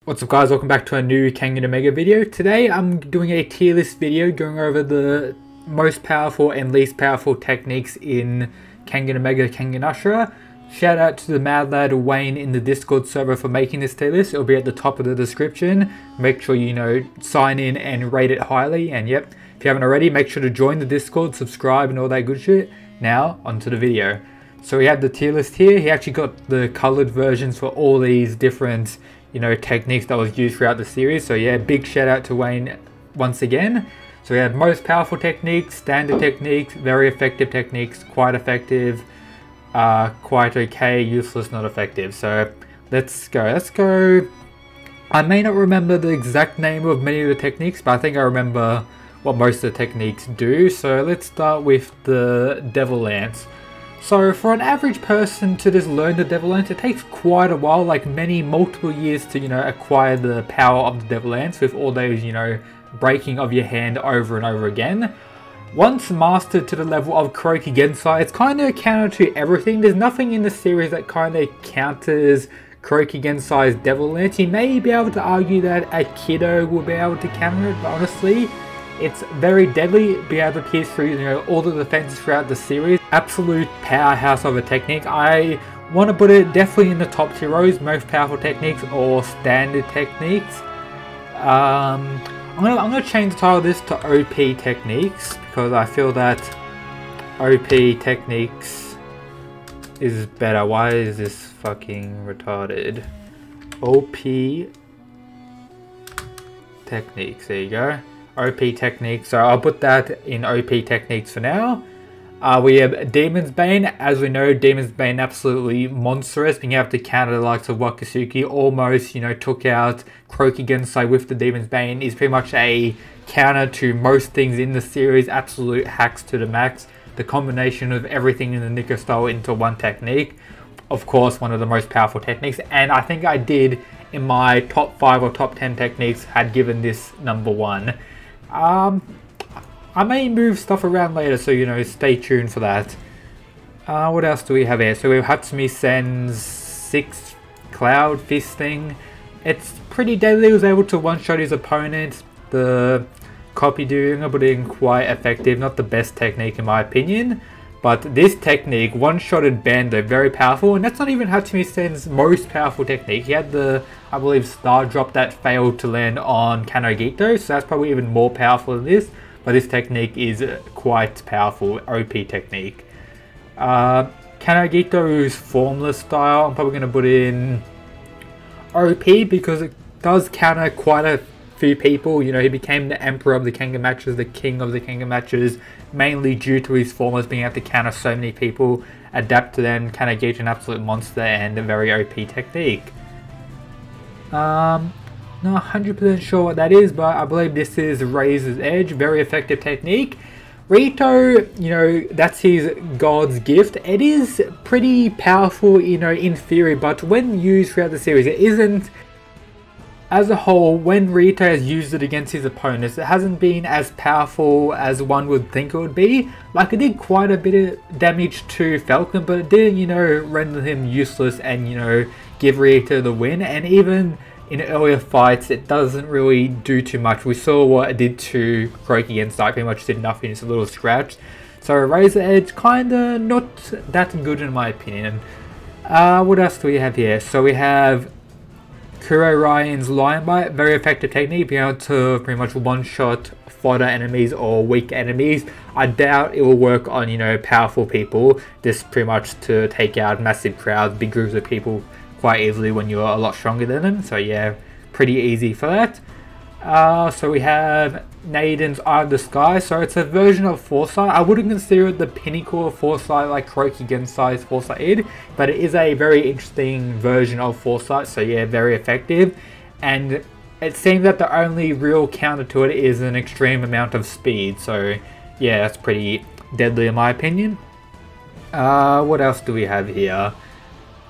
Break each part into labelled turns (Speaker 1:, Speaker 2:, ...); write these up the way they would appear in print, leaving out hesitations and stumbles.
Speaker 1: What's up guys, welcome back to a new Kengan Omega video. Today I'm doing a tier list video going over the most powerful and least powerful techniques in Kengan Omega, Kengan Ashura. Shout out to the mad lad Wayne in the Discord server for making this tier list. It'll be at the top of the description. Make sure you sign in and rate it highly. And yep, if you haven't already, make sure to join the Discord, subscribe and all that good shit. Now, onto the video. So we have the tier list here. He actually got the colored versions for all these different techniques that was used throughout the series. So yeah, big shout out to Wayne once again. So we have most powerful techniques, standard techniques, very effective techniques, quite effective, quite okay, useless, not effective. So let's go. I may not remember the exact name of many of the techniques, but I think I remember what most of the techniques do. So let's start with the Devil Lance. So for an average person to just learn the Devil Lance, it takes quite a while, like multiple years to, acquire the power of the Devil Lance with all those, breaking of your hand over and over again. Once mastered to the level of Kuroki Gensai, it's kind of counter to everything. There's nothing in the series that kind of counters Kuroki Gensai's Devil Lance. You may be able to argue that Aikido will be able to counter it, but honestly, it's very deadly, be able to pierce through all the defenses throughout the series. Absolute powerhouse of a technique. I want to put it definitely in the top tier rows, most powerful techniques or standard techniques. I'm gonna change the title of this to OP techniques because I feel that OP techniques is better. Why is this fucking retarded? OP techniques, there you go. OP techniques, so I'll put that in OP techniques for now. We have Demon's Bane. As we know, Demon's Bane absolutely monstrous, being able to counter the likes of Wakasuki. Almost, took out Kuroki Gensai with the Demon's Bane. Is pretty much a counter to most things in the series. Absolute hacks to the max. The combination of everything in the Nico style into one technique. Of course, one of the most powerful techniques. And I think I did, in my top 5 or top 10 techniques, had given this number 1. I may move stuff around later, so stay tuned for that. What else do we have here? So we have Hatsumi Sen's 6 Cloud Fist thing. It's pretty deadly. He was able to one-shot his opponent. The copy doing a bit quite effective. Not the best technique in my opinion, but this technique one-shotted Bando, very powerful. And that's not even Hatsumi Sen's most powerful technique. He had the, I believe, Star Drop that failed to land on Kanogito, so that's probably even more powerful than this. But this technique is quite powerful, OP technique. Kanogito's formless style, I'm probably going to put in OP because it does counter quite a few people. He became the emperor of the Kengan matches, the king of the Kengan matches, mainly due to his formless being able to counter so many people, adapt to them. Kanogito, an absolute monster and a very OP technique. Not 100% sure what that is, but I believe this is Razor's Edge, very effective technique. Rito, that's his god's gift. It is pretty powerful, in theory, but when used throughout the series, it isn't. As a whole, when Rito has used it against his opponents, it hasn't been as powerful as one would think it would be. Like, it did quite a bit of damage to Falcon, but it didn't, render him useless and, give Rito the win. And even in earlier fights, it doesn't really do too much. We saw what it did to Kuroki Gensai, pretty much did nothing, it's a little scratch. So Razor Edge, kinda not that good in my opinion. What else do we have here? So we have Kuro Ryan's Lion Bite, very effective technique, being able to pretty much one-shot fodder enemies or weak enemies. I doubt it will work on, powerful people, just pretty much to take out massive crowds, big groups of people quite easily when you're a lot stronger than them. So yeah, pretty easy for that. So we have Naden's Eye of the Sky. So it's a version of Foresight. I wouldn't consider it the pinnacle of Foresight like Kuroki Gensai's Foresight is, but it is a very interesting version of Foresight. So yeah, very effective. And it seems that the only real counter to it is an extreme amount of speed. So yeah, that's pretty deadly in my opinion. What else do we have here?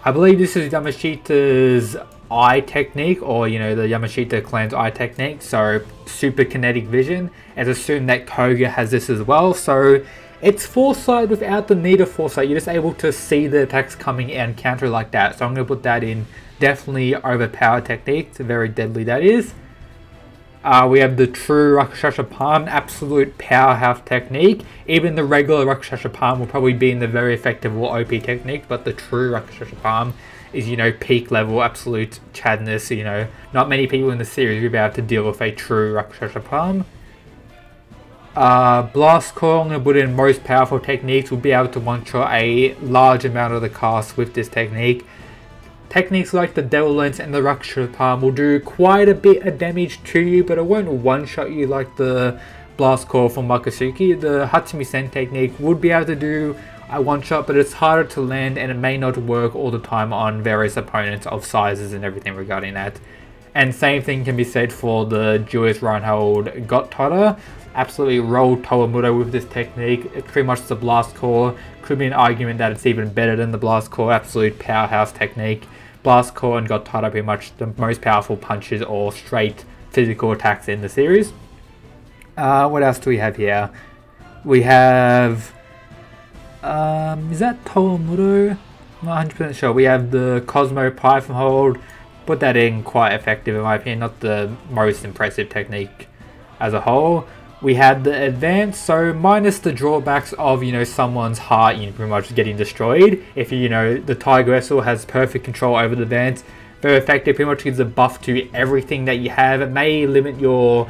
Speaker 1: I believe this is Yamashita's eye technique, or the Yamashita clan's eye technique. So super kinetic vision. It's assumed that Koga has this as well. So it's Foresight without the need of Foresight. You're just able to see the attacks coming and counter like that. So I'm going to put that in definitely overpowered technique. It's very deadly, that is. We have the true Rakshasa Palm, absolute powerhouse technique. Even the regular Rakshasa Palm will probably be in the very effective or OP technique, but the true Rakshasa Palm is, you know, peak level, absolute chadness. You know, not many people in the series will be able to deal with a true Rakshasa Palm. Blast Core, I'm going to put in most powerful techniques, will be able to one-shot a large amount of the cast with this technique. Techniques like the Devil Lens and the Rakshasa Palm will do quite a bit of damage to you, but it won't one-shot you like the Blast Core from Wakatsuki. The Hatsumi Sen technique would be able to do a one-shot, but it's harder to land and it may not work all the time on various opponents of sizes and everything regarding that. And same thing can be said for the Julius Reinhold Got Totter. Absolutely rolled Towamuto with this technique. It's pretty much the Blast Core. Could be an argument that it's even better than the Blast Core. Absolute powerhouse technique. Blast Core and Got Totter are pretty much the most powerful punches or straight physical attacks in the series. What else do we have here? We have... is that Towamuto? I'm not 100% sure. We have the Cosmo Python hold. Put that in quite effective in my opinion. Not the most impressive technique as a whole. We had the advance, so minus the drawbacks of, you know, someone's heart, you know, pretty much getting destroyed. If you know, the Tiger Wrestle has perfect control over the advance. Very effective, pretty much gives a buff to everything that you have. It may limit your,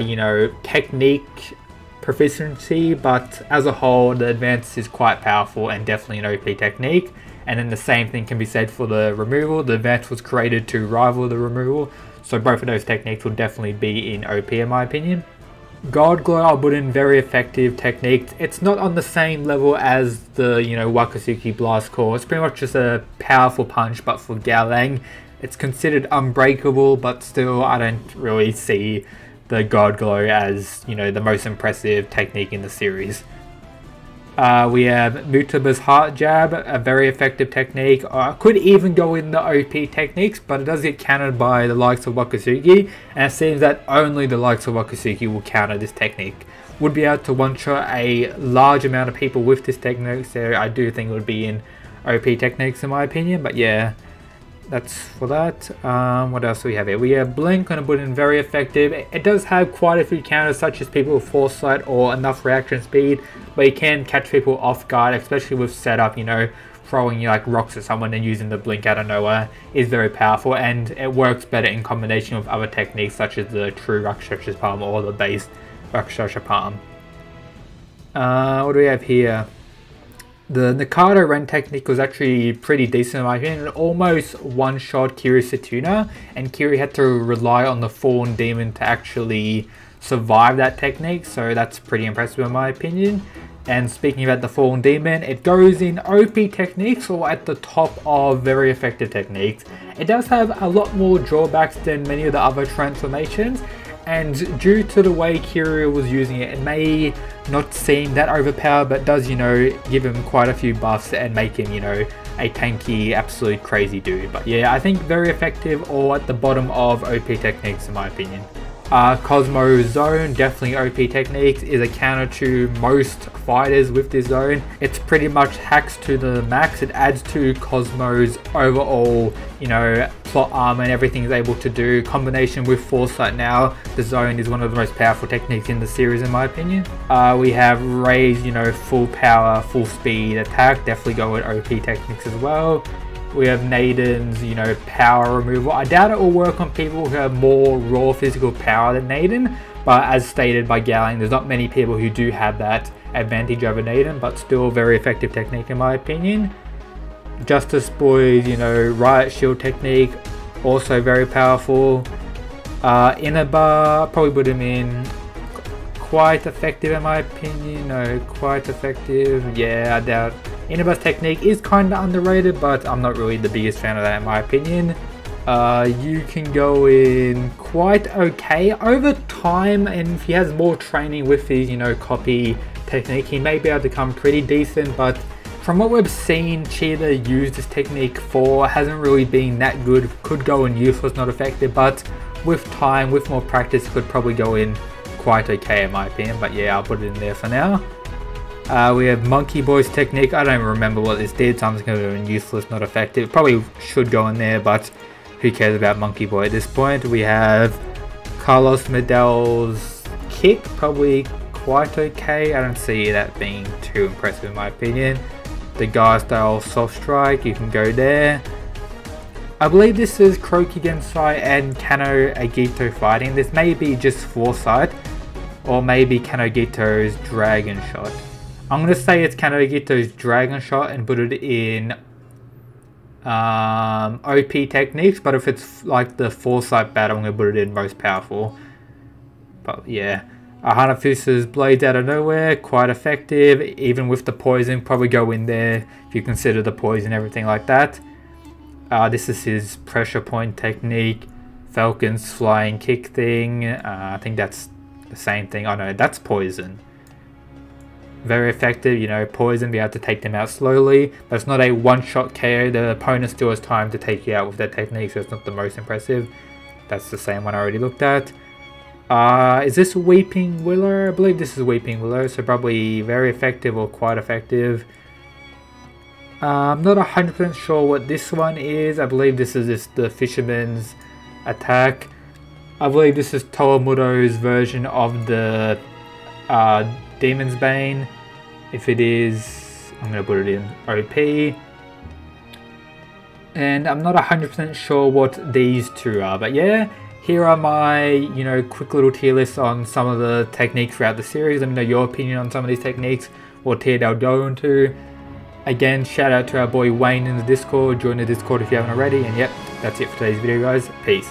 Speaker 1: you know, technique proficiency, but as a whole, the advance is quite powerful and definitely an OP technique. And then the same thing can be said for the removal. The advance was created to rival the removal, so both of those techniques will definitely be in OP in my opinion. God Glow, I'll put in very effective technique. It's not on the same level as the, you know, Wakatsuki Blast Core. It's pretty much just a powerful punch, but for Gaolang, it's considered unbreakable, but still I don't really see the God Glow as, you know, the most impressive technique in the series. We have Mootibus Heart Jab, a very effective technique. Could even go in the OP techniques, but it does get countered by the likes of Wakatsuki, and it seems that only the likes of Wakatsuki will counter this technique. Would be able to one-shot a large amount of people with this technique, so I do think it would be in OP techniques in my opinion, but yeah. That's for that. What else do we have here? We have Blink, going to put in very effective. It does have quite a few counters, such as people with foresight or enough reaction speed, but you can catch people off guard, especially with setup. You know, throwing like rocks at someone and using the Blink out of nowhere is very powerful, and it works better in combination with other techniques such as the true Rakshasa Palm or the base Rakshasa Palm. What do we have here? The Nikado Ren technique was actually pretty decent in my opinion. It almost one-shot Kiri Satuna, and Kiri had to rely on the Fallen Demon to actually survive that technique, so that's pretty impressive in my opinion. And speaking about the Fallen Demon, it goes in OP techniques or at the top of very effective techniques. It does have a lot more drawbacks than many of the other transformations, and due to the way Kiryu was using it, it may not seem that overpowered, but does, you know, give him quite a few buffs and make him, you know, a tanky, absolute crazy dude. But yeah, I think very effective or at the bottom of OP techniques in my opinion. Cosmo Zone, definitely OP techniques, is a counter to most fighters with this zone. It's pretty much hacks to the max. It adds to Cosmo's overall, you know, plot armor and everything is able to do. Combination with foresight now, the zone is one of the most powerful techniques in the series in my opinion. We have Ray's, you know, full power, full speed attack, definitely go with OP techniques as well. We have Naden's, you know, power removal. I doubt it will work on people who have more raw physical power than Naden, but as stated by Gaolang, there's not many people who do have that advantage over Naden, but still very effective technique in my opinion. Justice Boy's, you know, Riot Shield technique, also very powerful. Inaba, probably put him in quite effective in my opinion. No, quite effective. Yeah, I doubt. Inaba's technique is kind of underrated, but I'm not really the biggest fan of that in my opinion. You can go in quite okay over time, and if he has more training with his, you know, copy technique, he may be able to become pretty decent, but from what we've seen Cheetah use this technique for, hasn't really been that good. Could go in useless, not effective, but with time, with more practice, could probably go in quite okay in my opinion. But yeah, I'll put it in there for now. We have Monkey Boy's technique. I don't remember what this did, so I'm just going to do useless, not effective. Probably should go in there, but who cares about Monkey Boy at this point? We have Carlos Medel's kick, probably quite okay. I don't see that being too impressive in my opinion. The Gaia style soft strike, you can go there. I believe this is Croaky Gensai and Kano Agito fighting. This may be just Foresight, or maybe Kano Agito's Dragon Shot. I'm going to say it's Kano Agito's Dragon Shot and put it in OP techniques, but if it's like the Foresight battle, I'm going to put it in most powerful. But yeah, Hanafusa's Blades out of nowhere, quite effective, even with the poison, probably go in there if you consider the poison and everything like that. This is his pressure point technique, Falcon's flying kick thing. I think that's the same thing. Oh no, that's poison. Very effective, you know, poison, be able to take them out slowly. But it's not a one-shot KO. The opponent still has time to take you out with that technique, so it's not the most impressive. That's the same one I already looked at. Is this Weeping Willow? I believe this is Weeping Willow, so probably very effective or quite effective. I'm not 100% sure what this one is. I believe this is just the Fisherman's attack. I believe this is Towamuro's version of the Demon's Bane. If it is, I'm going to put it in OP. And I'm not 100% sure what these two are. But yeah, here are my, you know, quick little tier lists on some of the techniques throughout the series. Let me know your opinion on some of these techniques, what tier they'll go into. Again, shout out to our boy Wayne in the Discord. Join the Discord if you haven't already. And yep, that's it for today's video, guys. Peace.